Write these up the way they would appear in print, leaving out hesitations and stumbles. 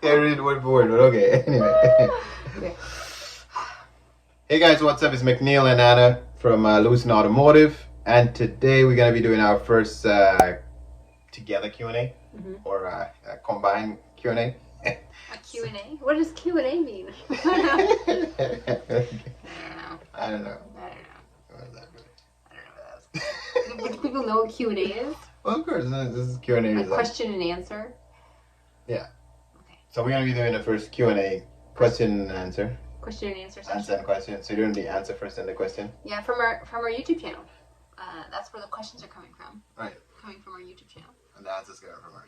can't read word for word, but okay. Anyway. Okay. Hey guys, what's up? It's McNeil and Anna from Louison Automotive, and today we're gonna be doing our first together Q&A or combined Q&A. A Q&A? What does Q&A mean? I don't know. What is that? I don't know what that is. Do people know what Q&A is? Well, of course, this is Q&A. A question and answer? Yeah. Okay. So we're gonna be doing the first Q&A, question and answer. Question and answer session. Answer and question. So you're doing the answer first and the question? Yeah, from our YouTube channel. That's where the questions are coming from. Right. Coming from our YouTube channel. And the answer's coming from her.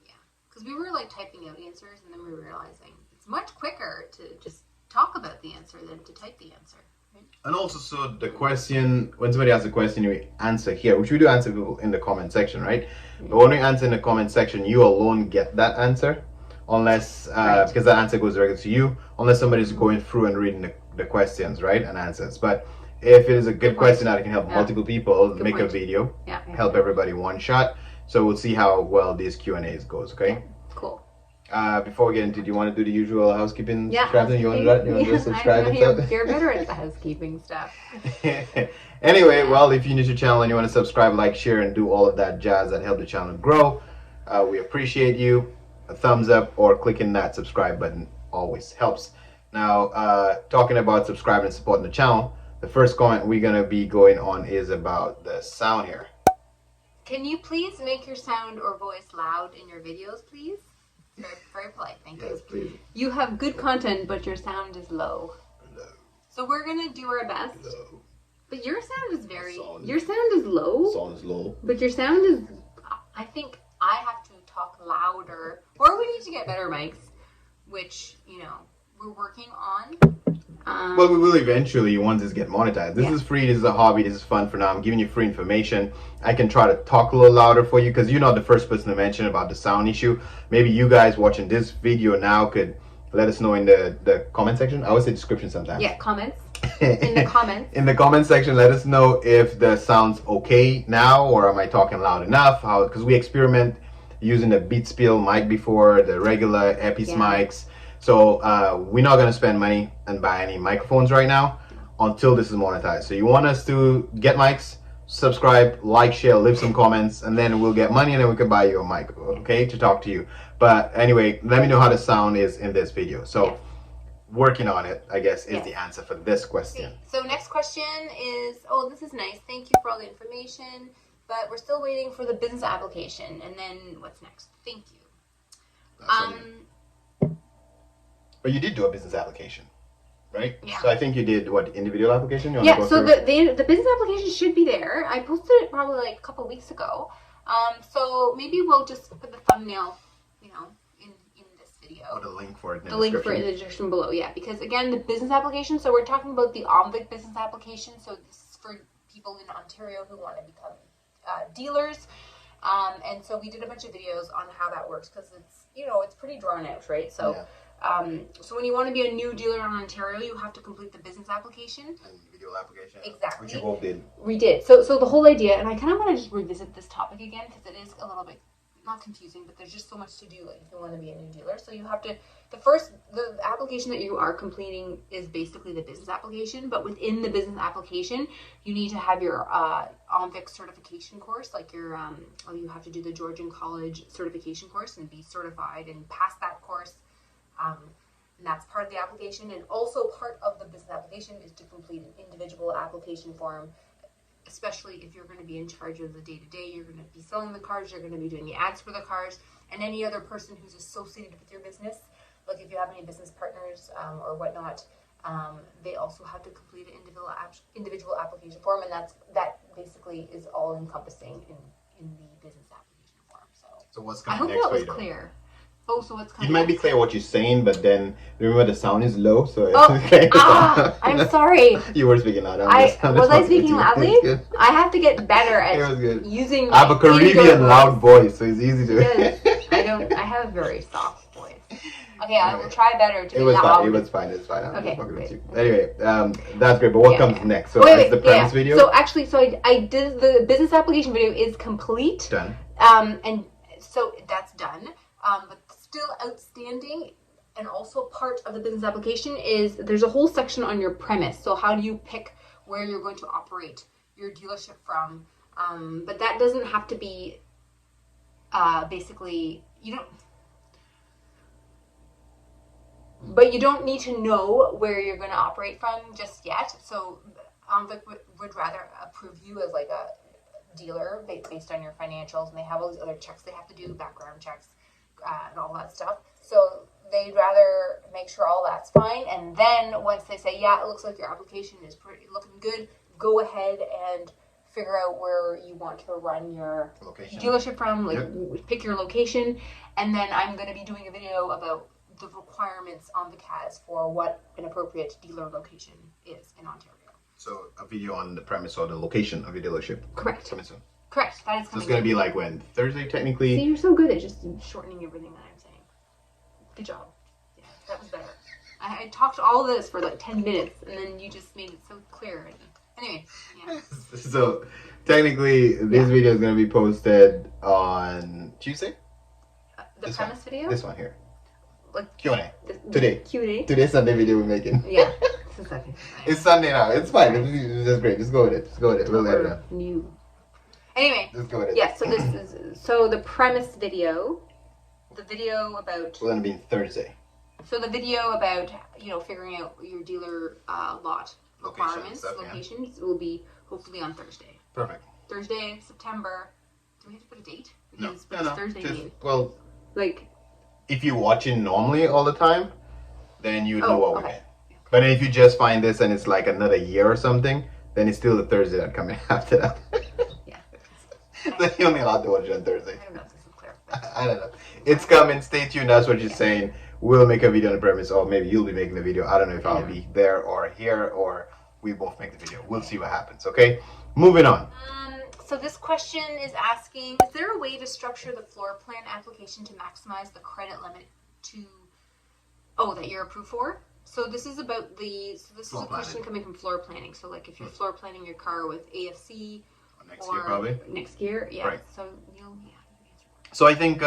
Yeah, because we were like typing out answers, and then we were realizing it's much quicker to just talk about the answer than to type the answer. Right? And also, so the question, when somebody asks a question, you answer here, which we do answer people in the comment section, right? But when we answer in the comment section, you alone get that answer, unless because that answer goes directly to you, unless somebody's going through and reading the questions, right, and answers. But if it is a good question that can help multiple people, make a video, help everybody one shot. So we'll see how well these Q&As goes, okay? Cool. Before we get into, do you want to do the usual housekeeping? Yeah, housekeeping. You want to do that? You want to subscribe and stuff? You're better at the housekeeping stuff. Anyway, well, if you're new to the channel and you want to subscribe, like, share, and do all of that jazz that help the channel grow, we appreciate you. A thumbs up or clicking that subscribe button always helps. Now, talking about subscribing and supporting the channel, the first comment we're going to be going on is about the sound here. Can you please make your sound or voice loud in your videos, please? Very, very polite, thank you. Yes, please. You have good content, but your sound is low. So we're going to do our best. Low. But your sound is your sound is low. Sound is low. But your sound is, I think I have to talk louder, or we need to get better mics, which, you know, we're working on. Well, we will eventually once this get monetized. This is free, this is a hobby, this is fun for now. I'm giving you free information. I can try to talk a little louder for you because you're not the first person to mention about the sound issue. Maybe you guys watching this video now could let us know in the comment section. I always say description sometimes. Yeah, comments. In the comments. In the comment section, let us know if the sound's okay now, or am I talking loud enough? How, because we experiment using the Beat Spiel mic before, the regular Epis mics. So we're not going to spend money and buy any microphones right now until this is monetized. So you want us to get mics, subscribe, like, share, leave some comments, and then we'll get money and then we can buy you a mic, okay, to talk to you. But anyway, let me know how the sound is in this video. So working on it, I guess, is the answer for this question. So next question is, oh, this is nice. Thank you for all the information, but we're still waiting for the business application. And then what's next? Thank you. But you did do a business application, right? Yeah. So I think you did, what, individual application? You So the business application should be there. I posted it probably like a couple weeks ago. So maybe we'll just put the thumbnail, you know, in this video. Or the link for it in the link for it in the description below, because again, the business application, so we're talking about the OMVIC business application. So this is for people in Ontario who want to become dealers. And so we did a bunch of videos on how that works because it's, you know, it's pretty drawn out, right? So so when you want to be a new dealer in Ontario, you have to complete the business application. And individual application. Exactly. Which you both did. We did. So the whole idea, and I kind of want to just revisit this topic again because it is a little bit, not confusing, but there's just so much to do like, if you want to be a new dealer. So you have to, the application that you are completing is basically the business application, but within the business application, you need to have your OMVIC certification course, like your, you have to do the Georgian College certification course and be certified and pass that course. And that's part of the application, and also part of the business application is to complete an individual application form, especially if you're going to be in charge of the day-to-day. You're going to be selling the cars, you're going to be doing the ads for the cars, and any other person who's associated with your business, like if you have any business partners or whatnot, they also have to complete an individual application form, and that basically is all encompassing in the business application form. So what's coming next? I hope that was clear. Oh, so what's coming? It might be clear what you're saying, but then remember the sound is low, so I'm sorry. You were speaking loud. Was I speaking loudly? I have to get better at using. I have a Caribbean loud voice, so it's easy to. Yes, I have a very soft voice. Okay, I will try better to be loud. It was fine. It's fine. Okay. Anyway, that's great. But what comes next? So it's the premise video. So actually, I did the business application video is complete. Done. And so that's done. But still outstanding and also part of the business application is there's a whole section on your premise. So how do you pick where you're going to operate your dealership from? But that doesn't have to be basically, you don't need to know where you're going to operate from just yet. So OMVIC would rather approve you as like a dealer based on your financials, and they have all these other checks they have to do, background checks and all that stuff. So they'd rather make sure all that's fine, and then once they say, yeah, it looks like your application is looking good, go ahead and figure out where you want to run your dealership from, pick your location, and then I'm going to be doing a video about the requirements OMVIC has for what an appropriate dealer location is in Ontario. So a video on the premise or the location of your dealership. Correct. Coming soon. Correct. That is coming. So it's going to be like when? Thursday, technically? See, you're so good at just shortening everything that I'm saying. Good job. Yeah, that was better. I talked all this for like 10 minutes, and then you just made it so clear. Anyway, yeah. So technically, this video is going to be posted on Tuesday? The premise video? This one here. Like Q&A. Today. Q&A? Today's Sunday video we're making. Yeah. It's Sunday now. It's fine. It's just great. Just go with it. We'll let it out. Anyway. Just go with it. Yeah, so this is the premise video. The video about... Well, then being Thursday. So the video about, figuring out your dealer lot requirements, locations, will be hopefully on Thursday. Perfect. Thursday, September. Do we have to put a date? Because No. Thursday mean? Well, like... if you're watching normally all the time, then you know what we mean. But if you just find this and it's like another year or something, then it's still the Thursday that coming after that. Yeah. Then you're only allowed to watch it on Thursday. I don't know if this is clear. I don't know. It's coming. Stay tuned. That's what you're saying. We'll make a video on the premise, or maybe you'll be making the video. I don't know if I'll be there or here, or we both make the video. We'll see what happens, okay? Moving on. So this question is asking, is there a way to structure the floor plan application to maximize the credit limit that you're approved for? So this is about this is a question coming from floor planning. So like if you're floor planning your car with AFC next year probably. Next year, yeah. Right. So So I think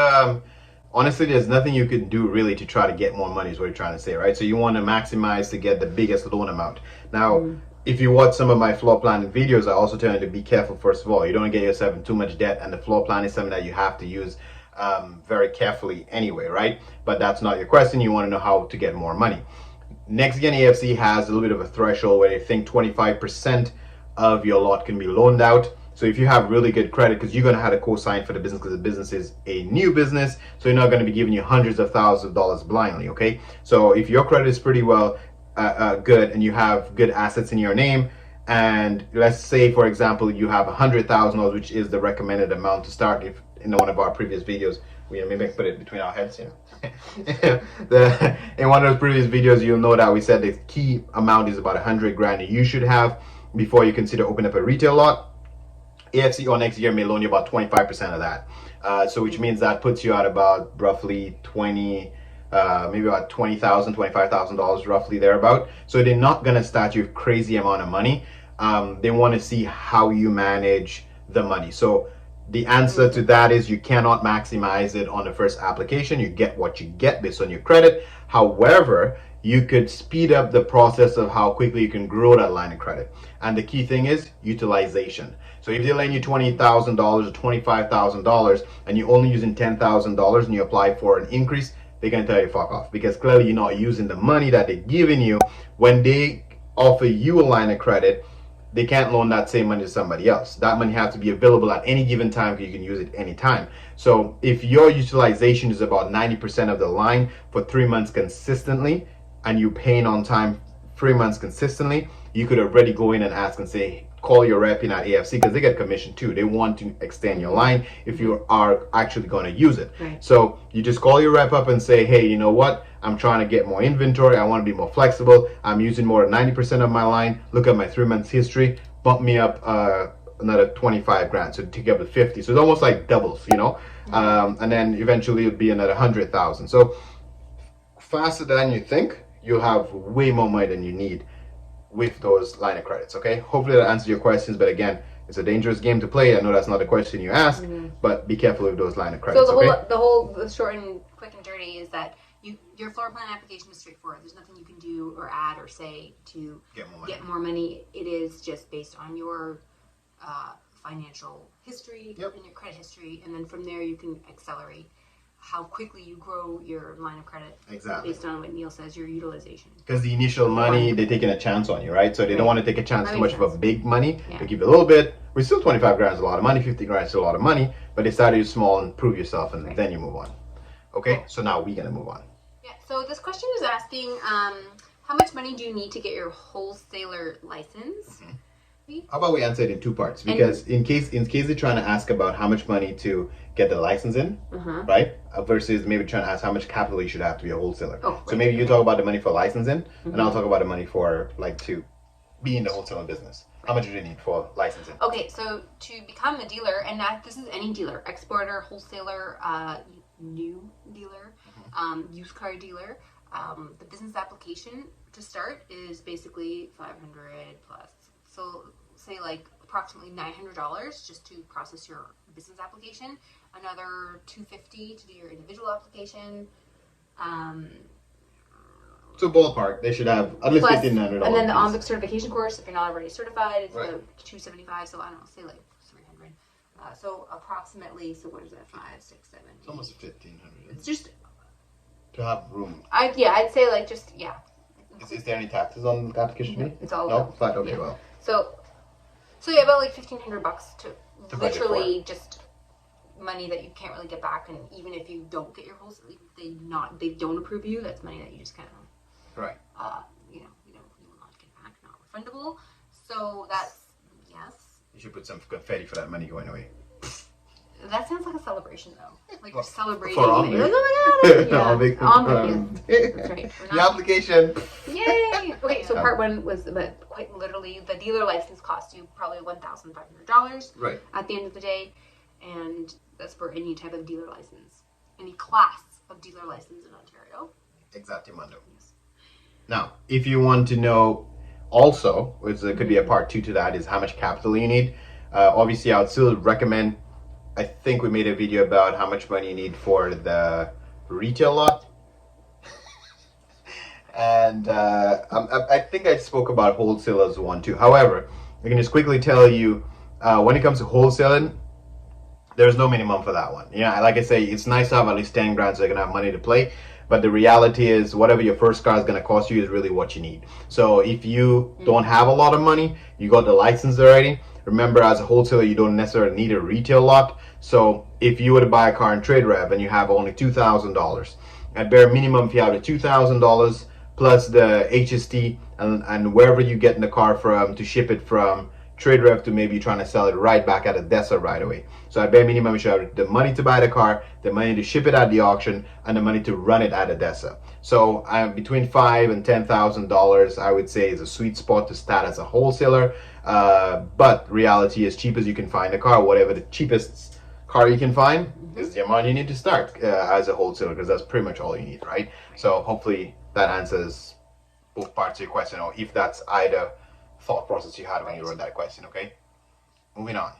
honestly there's nothing you can do really to try to get more money is what you're trying to say, right? So you want to maximize to get the biggest loan amount. Now if you watch some of my floor planning videos, I also tell you to be careful. First of all, you don't get yourself in too much debt, and the floor plan is something that you have to use very carefully anyway, right? But that's not your question. You want to know how to get more money. Next Gen AFC has a little bit of a threshold where they think 25% of your lot can be loaned out. So if you have really good credit, because you're going to have to co-sign for the business because the business is a new business, so you're not going to be giving you hundreds of thousands of dollars blindly, okay? So if your credit is pretty well good and you have good assets in your name, and let's say, for example, you have $100,000, which is the recommended amount to start. If in one of our previous videos, we maybe put it between our heads, in one of those previous videos, you'll know that we said the key amount is about $100,000 you should have before you consider opening up a retail lot. AFC or next year may loan you about 25% of that. So which means that puts you at about roughly maybe about $20,000, $25,000 roughly thereabout. So they're not gonna start you with crazy amount of money. They want to see how you manage the money. So the answer to that is you cannot maximize it on the first application. You get what you get based on your credit. However, you could speed up the process of how quickly you can grow that line of credit. And the key thing is utilization. So if they're lending you $20,000 or $25,000 and you're only using $10,000 and you apply for an increase, they're going to tell you fuck off, because clearly you're not using the money that they're giving you. When they offer you a line of credit, they can't loan that same money to somebody else. That money has to be available at any given time because you can use it anytime. So if your utilization is about 90% of the line for 3 months consistently, and you're paying on time 3 months consistently, you could already go in and ask and say, call your rep in at AFC, because they get commission too. They want to extend your line if you are actually going to use it. Right. So you just call your rep up and say, hey, you know what? I'm trying to get more inventory. I want to be more flexible. I'm using more than 90% of my line. Look at my 3 months history. Bump me up another $25,000. So take up to 50. So it's almost like doubles, and then eventually it'll be another 100,000. So faster than you think, you'll have way more money than you need with those line of credits, okay? Hopefully that answers your questions, but again, it's a dangerous game to play. I know that's not a question you asked, but be careful with those line of credits, so the short and quick and dirty is that your floor plan application is straightforward. There's nothing you can do or add or say to get more money. It is just based on your financial history and your credit history, and then from there you can accelerate how quickly you grow your line of credit. Exactly. Based on what Neil says, your utilization. Because the initial money, they're taking a chance on you, right? So they don't want to take a chance too much of a big money. They give you a little bit. We're still 25 grand is a lot of money, 50 grand is still a lot of money, but they started you small and prove yourself, and then you move on. Okay, so now we're going to move on. Yeah, so this question is asking, how much money do you need to get your wholesaler license? How about we answer it in two parts? Because in case they're trying to ask about how much money to get the license in, right? Versus maybe trying to ask how much capital you should have to be a wholesaler. So maybe you talk about the money for licensing, and I'll talk about the money for to be in the wholesaling business. How much do you need for licensing? Okay, so to become a dealer, and this is any dealer, exporter, wholesaler, new dealer, used car dealer, the business application to start is basically $500 plus. So say like approximately $900 just to process your business application, another $250 to do your individual application. So ballpark, they should have at least $1,500. And then the OMVIC certification course, if you're not already certified, is $275. So I don't know, say like $300. So approximately, so what is that? 5, 6, 7. It's almost $1,500. It's just to have room. I'd say like just Is there any taxes on the application fee? It's all flat. Okay, well. So yeah, about like $1,500 to literally just money that you can't really get back, and even if you don't get your wholesale, they don't approve you, that's money that you just kind of you will not get back, not refundable. So that's You should put some confetti for that money going away. That sounds like a celebration, though. Like you're celebrating. For OMVIC. Like, oh my god! Yeah. OMVIC, that's right. The application. Yay! Okay, so part one was quite literally the dealer license cost you probably $1,500 at the end of the day, and that's for any type of dealer license, any class of dealer license in Ontario. Exactamundo. Yes. Now, if you want to know also, which could be a part 2 to that, is how much capital you need. Obviously, I would still recommend. I think we made a video about how much money you need for the retail lot. And I think I spoke about wholesalers one too. However, I can just quickly tell you, when it comes to wholesaling, there's no minimum for that one. Yeah, like I say, it's nice to have at least 10 grand so you're gonna have money to play. But the reality is, whatever your first car is going to cost you is really what you need. So if you don't have a lot of money, you got the license already. Remember, as a wholesaler, you don't necessarily need a retail lot. So if you were to buy a car in trade rev and you have only $2,000, at bare minimum, if you have the $2,000 plus the HST and wherever you get in the car from to ship it from trade rev to maybe trying to sell it right back at ADESA right away. So at bare minimum, you should have the money to buy the car, the money to ship it at the auction, and the money to run it at ADESA. So between $5,000 and $10,000, I would say, is a sweet spot to start as a wholesaler. But reality, as cheap as you can find a car, whatever the cheapest car you can find is the amount you need to start as a wholesaler, because that's pretty much all you need, right? So hopefully that answers both parts of your question, or if that's either thought process you had when you wrote that question. Okay, moving on.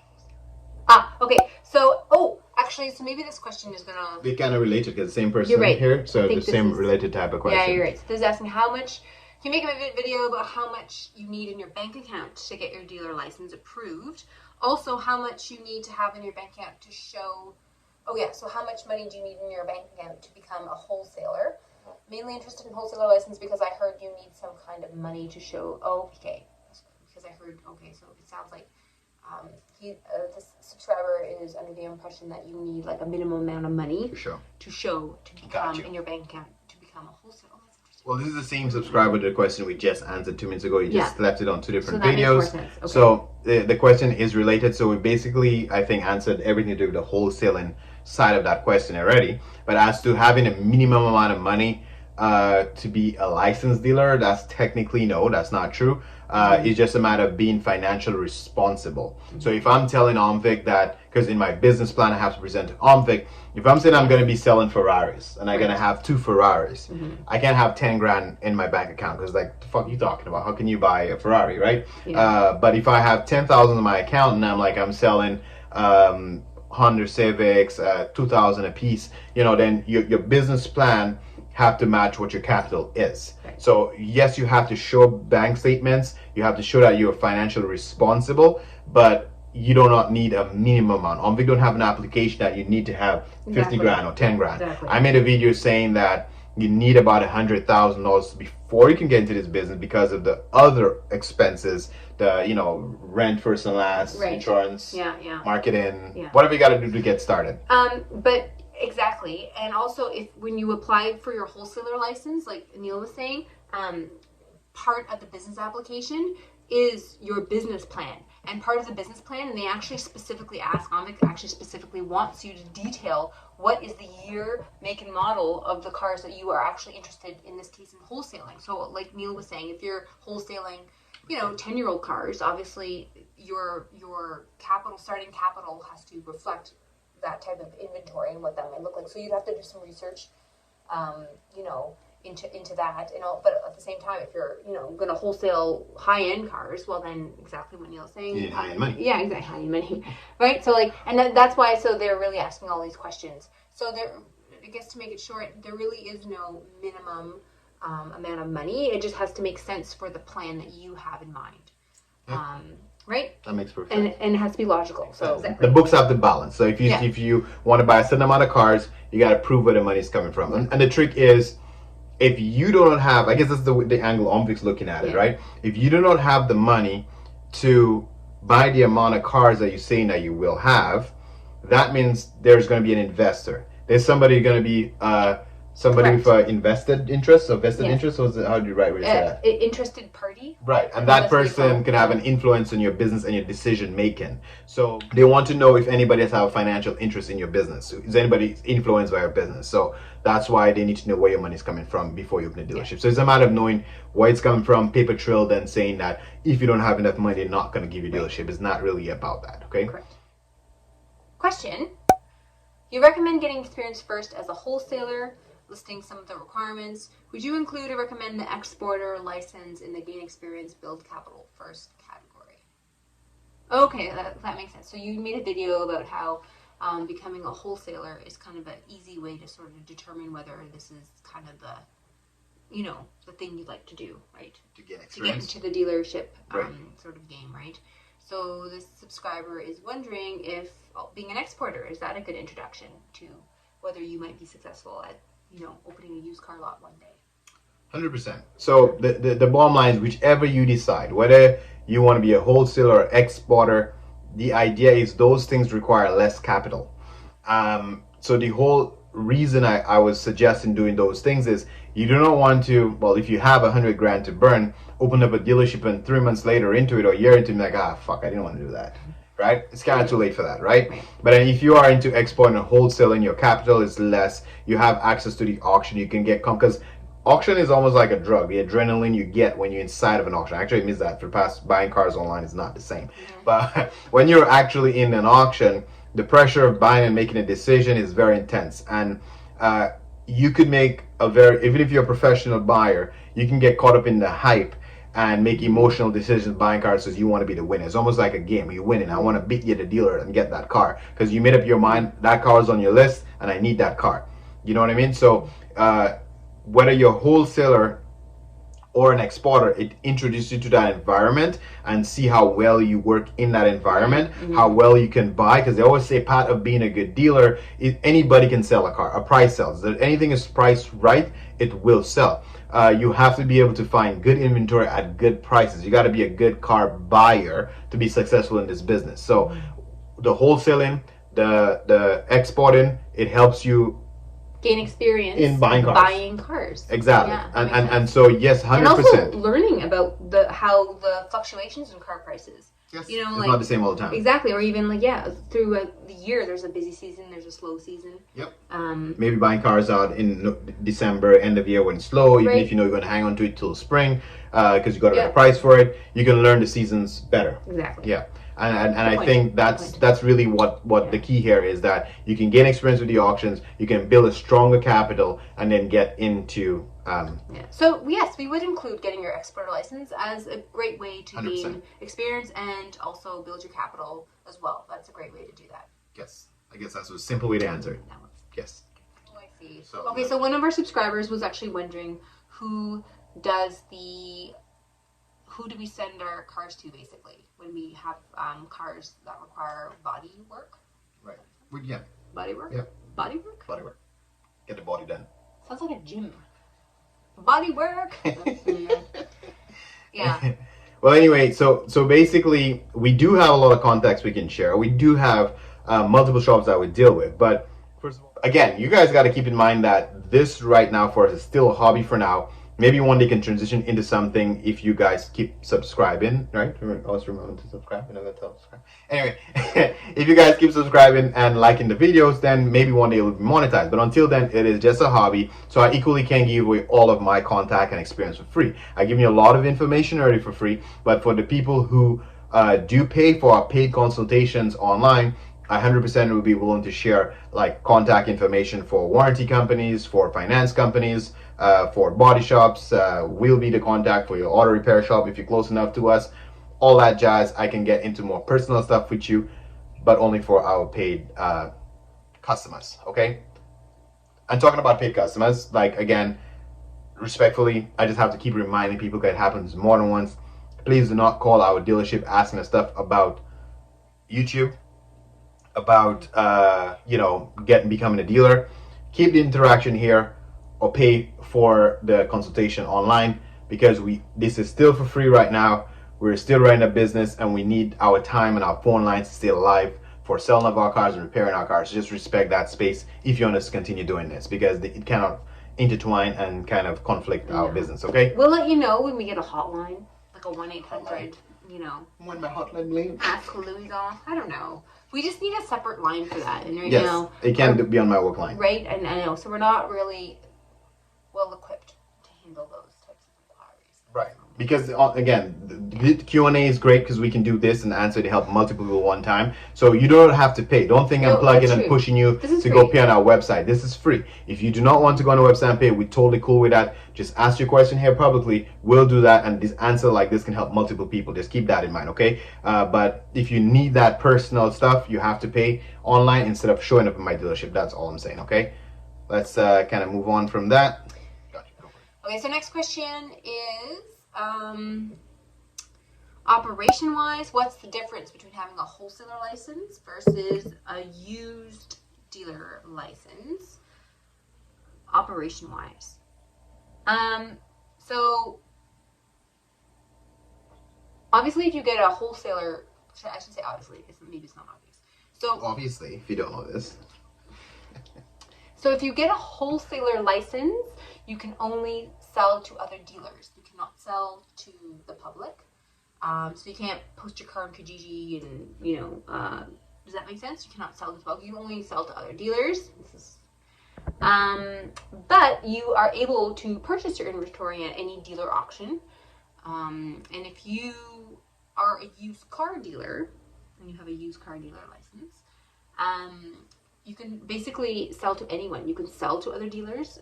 Okay, so actually, so maybe this question is gonna be kind of related because the same person here, so the same related type of question. Yeah, you're right. So this is asking how much. Can you make a video about how much you need in your bank account to get your dealer license approved? Also, how much you need to have in your bank account to show. So how much money do you need in your bank account to become a wholesaler? Mainly interested in wholesaler license because I heard you need some kind of money to show. Okay. Because I heard, so it sounds like this subscriber is under the impression that you need like a minimum amount of money to become in your bank account to become a wholesaler. That's interesting. Well, this is the same subscriber to the question we just answered 2 minutes ago. You just left it on 2 different videos. Makes more sense. Okay. So the question is related. So we basically, I think, answered everything to do with the wholesaling side of that question already. But as to having a minimum amount of money to be a licensed dealer, that's technically no, that's not true. It's just a matter of being financially responsible. So if I'm telling OMVIC that, because in my business plan I have to present to OMVIC, if I'm saying I'm going to be selling Ferraris and I'm going to have 2 Ferraris, I can't have 10 grand in my bank account because like, the fuck are you talking about? How can you buy a Ferrari, right? But if I have 10,000 in my account and I'm selling Honda Civics, 2,000 a piece, then your business plan have to match what your capital is. Right. So yes, you have to show bank statements, you have to show that you're financially responsible, but you do not need a minimum amount. OMVIC don't have an application that you need to have 50 grand or 10 grand. Exactly. I made a video saying that you need about $100,000 before you can get into this business because of the other expenses, the rent, first and last, right. insurance, marketing, whatever you got to do to get started. But exactly, and also when you apply for your wholesaler license, like Neil was saying, part of the business application is your business plan. And part of the business plan, and they actually specifically ask, OMVIC actually specifically wants you to detail what is the year, make, and model of the cars that you are actually interested, in this case, in wholesaling. So like Neil was saying, if you're wholesaling, 10-year-old cars, obviously your starting capital has to reflect that type of inventory and what that might look like. So you'd have to do some research, into that, but at the same time, if you're going to wholesale high-end cars, well then exactly what Neil's saying, you need high-end money. Yeah, exactly, high-end money, right? So that's why they're really asking all these questions. So I guess to make it short, there really is no minimum amount of money. It just has to make sense for the plan that you have in mind. Yeah. Right? That makes perfect sense. And it has to be logical. So exactly. The books have to balance. So if you want to buy a certain amount of cars, you got to prove where the money is coming from. And the trick is, if you do not have, I guess that's the angle OMVIC's looking at it, right? If you do not have the money to buy the amount of cars that you're saying that you will have, that means there's going to be an investor. There's somebody going to be somebody with invested interest, or vested interest, or how do you say that? Interested party. Right, and that person can have an influence on your business and your decision making. So they want to know if anybody has a financial interest in your business. Is anybody influenced by your business? So that's why they need to know where your money is coming from before you open a dealership. So it's a matter of knowing where it's coming from, paper trail, then saying that if you don't have enough money, they're not going to give you a dealership. It's not really about that, okay? Correct. Question. You recommend getting experience first as a wholesaler, listing some of the requirements. Would you include or recommend the exporter license in the gain experience build capital first category? Okay, that makes sense. So you made a video about how becoming a wholesaler is kind of an easy way to sort of determine whether this is kind of the thing you'd like to do, right? To get experience. To get into the dealership sort of game, right? So this subscriber is wondering if being an exporter, is that a good introduction to whether you might be successful at opening a used car lot one day? 100%. So the bottom line is, whichever you decide, whether you want to be a wholesaler or exporter, the idea is those things require less capital. So the whole reason I was suggesting doing those things is you do not want to, well, if you have 100 grand to burn, open up a dealership and 3 months later into it or a year into it, like, fuck, I didn't want to do that. Right? It's kind of too late for that, right? But then if you are into exporting and wholesaling, your capital is less. You have access to the auction. You can get, because auction is almost like a drug. The adrenaline you get when you're inside of an auction. Actually, I miss that. For the past, buying cars online is not the same. But when you're actually in an auction, the pressure of buying and making a decision is very intense. And you could make even if you're a professional buyer, you can get caught up in the hype and make emotional decisions buying cars because you want to be the winner. It's almost like a game. You're winning. I want to beat you, the dealer, and get that car because you made up your mind that car is on your list and I need that car. You know what I mean? So whether you're a wholesaler or an exporter, it introduces you to that environment and see how well you work in that environment, how well you can buy, because they always say part of being a good dealer is anybody can sell a car. A price sells. If anything is priced right, it will sell. You have to be able to find good inventory at good prices. You got to be a good car buyer to be successful in this business. So the wholesaling, the exporting, it helps you gain experience in buying cars. Exactly. Yeah, and so yes, 100%. And also learning about how the fluctuations in car prices. Yes. It's not the same all the time. Exactly. Or even through the year, there's a busy season, there's a slow season. Yep. Maybe buying cars out in December, end of year when it's slow, even if you know you're going to hang on to it till spring because you got a better price for it, you can learn the seasons better. Exactly. Yeah. And I think that's really what the key here is, that you can gain experience with the auctions, you can build a stronger capital, and then get into So yes, we would include getting your exporter license as a great way to 100%. Gain experience and also build your capital as well. That's a great way to do that. Yes. I guess that's a simple way to answer it. That one's... Yes. Oh, I see. So, okay, so one of our subscribers was actually wondering who do we send our cars to, basically, when we have cars that require body work? Right. Well, yeah. Body work? Yeah. Body work? Body work. Get the body done. Sounds like a gym. Body work? Yeah. Well, anyway, so basically, we do have a lot of contacts we can share. We do have multiple shops that we deal with. But first of all, again, you guys got to keep in mind that this right now for us is still a hobby for now. Maybe one day can transition into something if you guys keep subscribing, right? Always remember to subscribe. You know, that's how subscribe. Anyway, if you guys keep subscribing and liking the videos, then maybe one day it will be monetized. But until then, it is just a hobby. So I equally can give away all of my contact and experience for free. I give you a lot of information already for free, but for the people who do pay for our paid consultations online, I 100% would be willing to share like contact information for warranty companies, for finance companies, for body shops. We'll be the contact for your auto repair shop if you're close enough to us. All that jazz. I can get into more personal stuff with you, but only for our paid customers, okay? I'm talking about paid customers. Like, again, respectfully, I just have to keep reminding people that it happens more than once. Please do not call our dealership asking us stuff about YouTube, about becoming a dealer. Keep the interaction here or pay for the consultation online, because this is still for free right now. We're still running a business and we need our time and our phone lines to stay alive for selling of our cars and repairing our cars. Just respect that space if you want us to continue doing this, because it cannot intertwine and kind of conflict our business, okay? We'll let you know when we get a hotline, like a 1-800, When my hotline leaves. ask Louison. I don't know. We just need a separate line for that. And right Yes, now, it can be on my work line. right? And I know. So we're not really well equipped to handle those types of inquiries. Right. Because, again, the Q&A is great because we can do this and answer to help multiple people one time. So you don't have to pay. Don't think I'm plugging and pushing you to go pay on our website. This is free. If you do not want to go on the website and pay, we're totally cool with that. Just ask your question here publicly. We'll do that, and this answer like this can help multiple people. Just keep that in mind, okay? But if you need that personal stuff, you have to pay online instead of showing up in my dealership. That's all I'm saying, okay? Let's kind of move on from that. Okay, so next question is, operation-wise, what's the difference between having a wholesaler license versus a used dealer license, operation-wise? So, obviously, if you get a wholesaler, I should say obviously, maybe it's not obvious. So, obviously, if you don't know this. So if you get a wholesaler license, you can only sell to other dealers. You cannot sell to the public. So you can't post your car on Kijiji and, does that make sense? You cannot sell to the public. You only sell to other dealers. But you are able to purchase your inventory at any dealer auction. And if you are a used car dealer, and you have a used car dealer license, you can basically sell to anyone. You can sell to other dealers.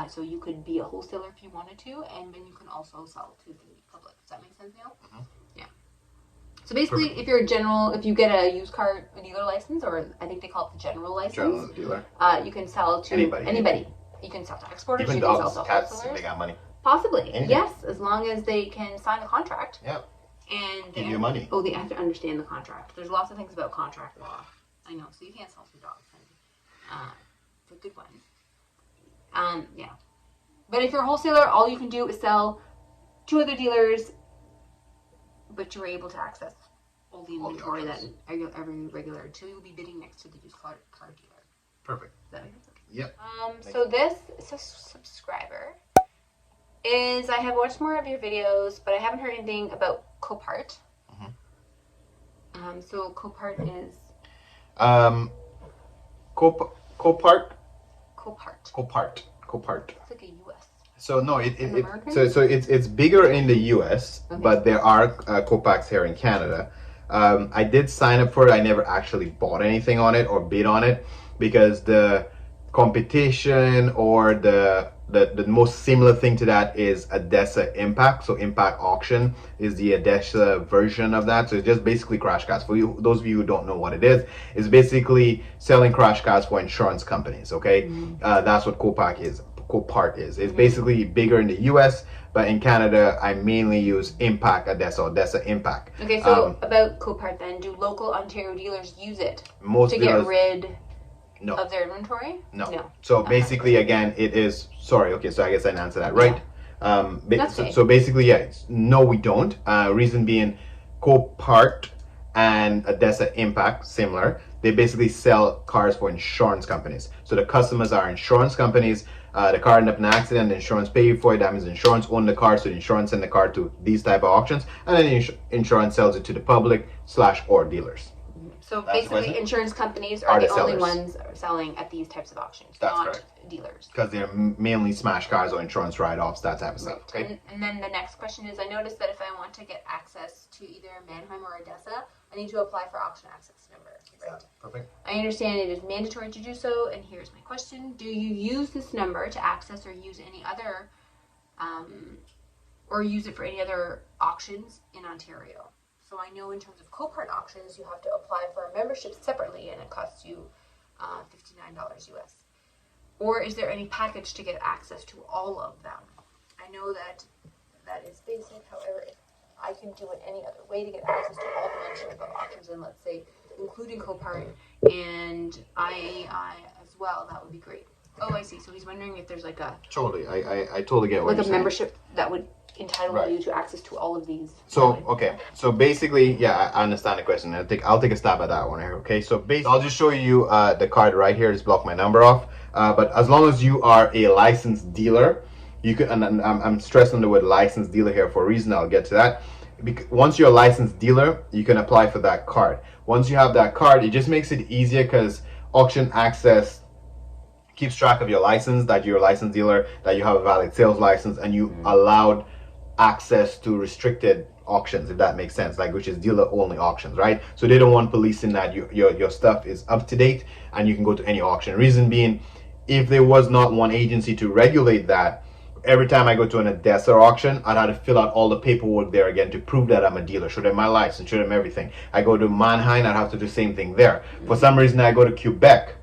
So you could be a wholesaler if you wanted to, and then you can also sell to the public. Does that make sense, Neil? Mm-hmm. Yeah. So basically, if you get a used car dealer license, or I think they call it the general license. General dealer. You can sell to anybody. You can sell to exporters. Even you can dogs, sell to cats, wholesalers. they got money. Possibly, Anything. yes, as long as they can sign the contract. Yeah. And give you money. Oh, they have to understand the contract. There's lots of things about contract law. I know, so you can't sell to dogs. It's a good one. Yeah. But if you're a wholesaler, all you can do is sell to other dealers, but you're able to access all the inventory that every regular. So you'll be bidding next to the used car dealer. Perfect. Does that make sense? Okay. Yep. So this subscriber is, I have watched more of your videos, but I haven't heard anything about Copart. Mm-hmm. So Copart is... Copart. It's like a U.S. So no, it's bigger in the U.S., okay. But there are Coparts here in Canada. I did sign up for it. I never actually bought anything on it or bid on it because the competition or the the most similar thing to that is ADESA Impact. So Impact Auction is the ADESA version of that. So it's just basically crash cards. For you, those of you who don't know what it is, it's basically selling crash cards for insurance companies. Okay, that's what Copart is. It's basically bigger in the US, but in Canada, I mainly use Impact ADESA or ADESA Impact. Okay, so about Copart then, do local Ontario dealers use it most to dealers, get rid no. of their inventory? No. So basically, again, it is. Sorry. Okay. So I guess I didn't answer that right. So basically, yeah. No, we don't. Reason being, Copart and ADESA Impact similar. They basically sell cars for insurance companies. So the customers are insurance companies. The car ended up in an accident, the insurance pay you for it. That means insurance own the car, so the insurance send the car to these type of auctions, and then the insurance sells it to the public / or dealers. So basically, insurance companies are the only ones selling at these types of auctions, not dealers. Because they're mainly smash cars or insurance write-offs, that type of stuff. Okay. And then the next question is, I noticed that if I want to get access to either Mannheim or ADESA, I need to apply for auction access number. Right? Perfect. I understand it is mandatory to do so, and here's my question. Do you use this number to access or use any other, or use it for any other auctions in Ontario? So I know in terms of Copart auctions, you have to apply for a membership separately, and it costs you $59 US. Or is there any package to get access to all of them? I know that is basic. However, if I can do it any other way to get access to all the membership auctions, and let's say including Copart and IAI as well, that would be great. Oh, I see. So he's wondering if there's like a totally. I totally get what you're saying. Like a membership that would entitle you to access to all of these. So okay, so basically, yeah, I understand the question. I'll take a stab at that one here. Okay, so basically, I'll just show you the card right here. Just block my number off. But as long as you are a licensed dealer, you could. And I'm stressing the word licensed dealer here for a reason. I'll get to that. Once you're a licensed dealer, you can apply for that card. Once you have that card, it just makes it easier because auction access keeps track of your license, that you're a licensed dealer, that you have a valid sales license, and you allowed access to restricted auctions, if that makes sense, like which is dealer only auctions, right? So they don't want policing that your stuff is up to date and you can go to any auction. Reason being, if there was not one agency to regulate that, every time I go to an ADESA auction, I'd have to fill out all the paperwork there again to prove that I'm a dealer, show them my license, show them everything. I go to Mannheim, I'd have to do the same thing there. For some reason, I go to Quebec.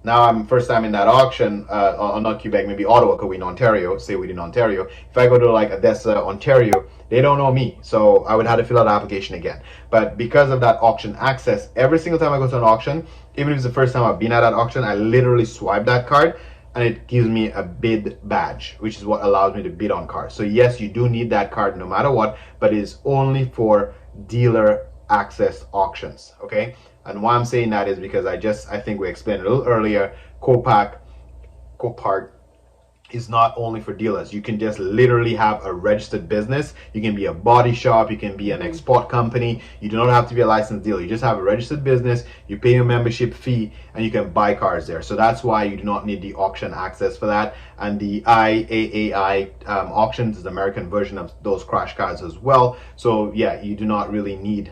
Now I'm first time in that auction, or not Quebec, maybe Ottawa, because we're in Ontario, say we're in Ontario. If I go to like ADESA, Ontario, they don't know me. So I would have to fill out the application again. But because of that auction access, every single time I go to an auction, even if it's the first time I've been at that auction, I literally swipe that card and it gives me a bid badge, which is what allows me to bid on cars. So yes, you do need that card no matter what, but it is only for dealer access auctions, okay? And why I'm saying that is because I think we explained a little earlier, Copart is not only for dealers. You can just literally have a registered business. You can be a body shop, you can be an export company. You do not have to be a licensed dealer. You just have a registered business, you pay a membership fee, and you can buy cars there. So that's why you do not need the auction access for that. And the IAAI auctions is the American version of those crash cars as well. So yeah, you do not really need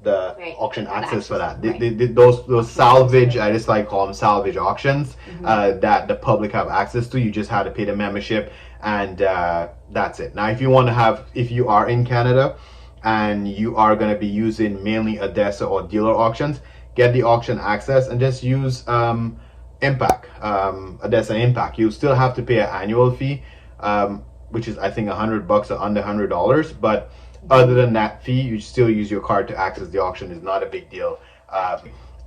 the auction access for that. Those salvage, I just like call them salvage auctions, that the public have access to. You just have to pay the membership, and that's it. Now, if you are in Canada and you are going to be using mainly ADESA or dealer auctions, get the auction access and just use Impact, ADESA Impact. You still have to pay an annual fee, which is I think $100 or under $100, but other than that fee, you still use your card to access the auction. It's not a big deal.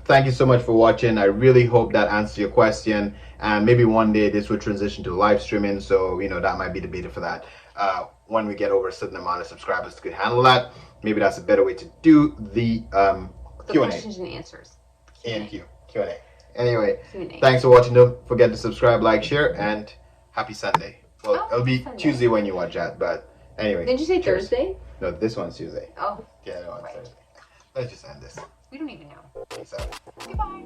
Thank you so much for watching. I really hope that answers your question. And maybe one day this will transition to live streaming. So, that might be the beta for that. When we get over a certain amount of subscribers to handle that, maybe that's a better way to do the Q&A. Questions and answers. Q&A. Anyway, thanks for watching. Don't forget to subscribe, like, share, and happy Sunday. Well, it'll be Sunday. Tuesday when you watch that, but anyway. Didn't you say cheers. Thursday? No, this one's Tuesday. Oh. Yeah, no, it's Thursday. Let's just end this. We don't even know. Peace out. Goodbye.